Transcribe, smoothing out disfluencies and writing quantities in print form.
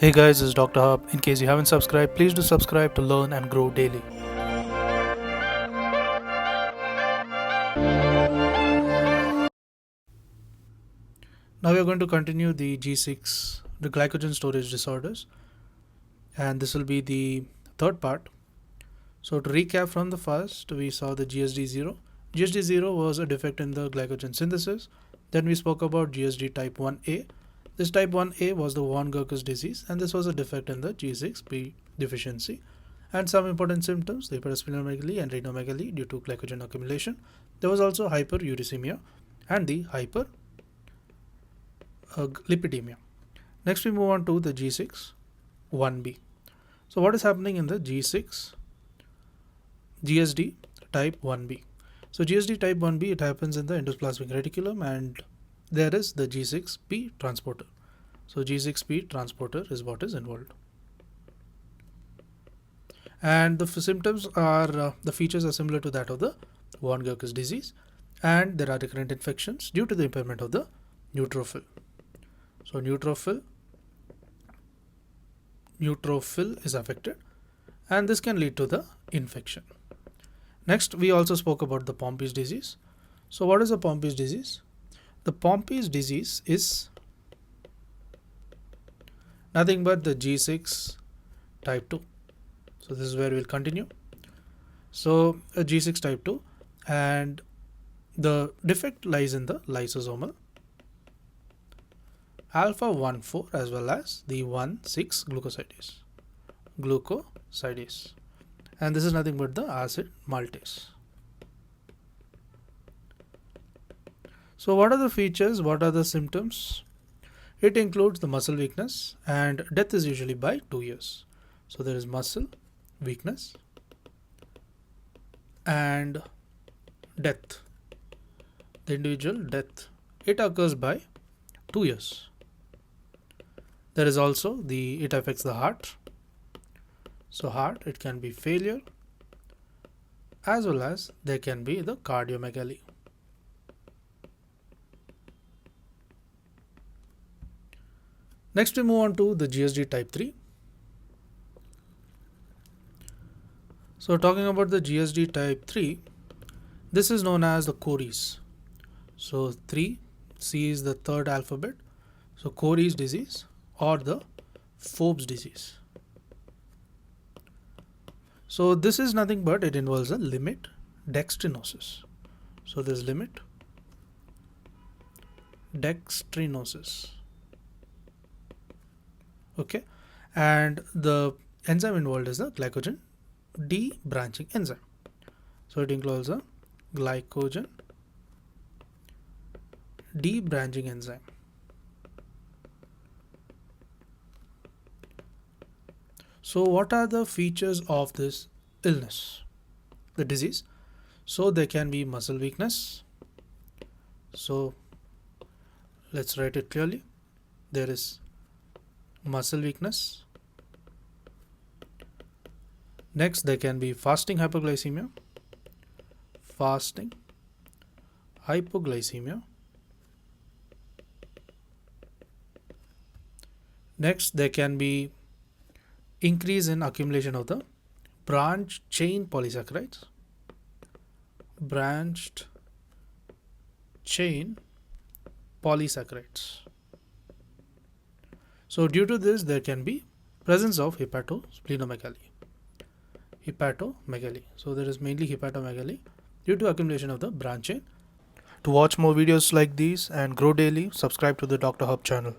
Hey guys, this is Dr. Hub. In case you haven't subscribed, please do subscribe to learn and grow daily. Now we are going to continue the G6, the glycogen storage disorders, and this will be the third part. So to recap from the first, we saw the GSD0. GSD0 was a defect in the glycogen synthesis. Then we spoke about GSD type 1A. This type 1A was the von Gerkes disease, and this was a defect in the G6P deficiency. And some important symptoms, the hepatosplenomegaly and renomegaly due to glycogen accumulation. There was also hyperuricemia and the hyperlipidemia. Next we move on to the G6 1B. So what is happening in the G6 GSD type 1B? So GSD type 1B, it happens in the endoplasmic reticulum, and there is the G6P transporter. So G6P transporter is what is involved. And the symptoms are, the features are similar to that of the von Gerkes disease, and there are recurrent infections due to the impairment of the neutrophil. So neutrophil is affected, and this can lead to the infection. Next, we also spoke about the Pompey's disease. So what is the Pompey's disease? The Pompey's disease is nothing but the G6 type 2. So this is where we'll continue. So a G6 type 2, and the defect lies in the lysosomal alpha 1,4 as well as the 1,6 glucosidase, and this is nothing but the acid maltase. So what are the features? What are the symptoms? It includes the muscle weakness, and death is usually by 2 years. So there is muscle weakness and death. The individual death, it occurs by 2 years. There is also it affects the heart. So heart, it can be failure, as well as there can be the cardiomegaly. Next we move on to the GSD type 3. So talking about the GSD type 3, this is known as the Cory's. So 3, C is the third alphabet. So Cory's disease or the Forbes disease. So this is nothing but it involves a limit dextrinosis. So there's limit dextrinosis. Okay, and the enzyme involved is the glycogen debranching enzyme. So it includes a glycogen debranching enzyme. So what are the features of this illness, the disease? So there can be muscle weakness. So let's write it clearly. There is muscle weakness. Next, there can be fasting hypoglycemia. Next, there can be increase in accumulation of the branched chain polysaccharides. So due to this, there can be presence of hepatosplenomegaly. So there is mainly hepatomegaly due to accumulation of the branch chain. To watch more videos like these and grow daily, subscribe to the Dr. Hub channel.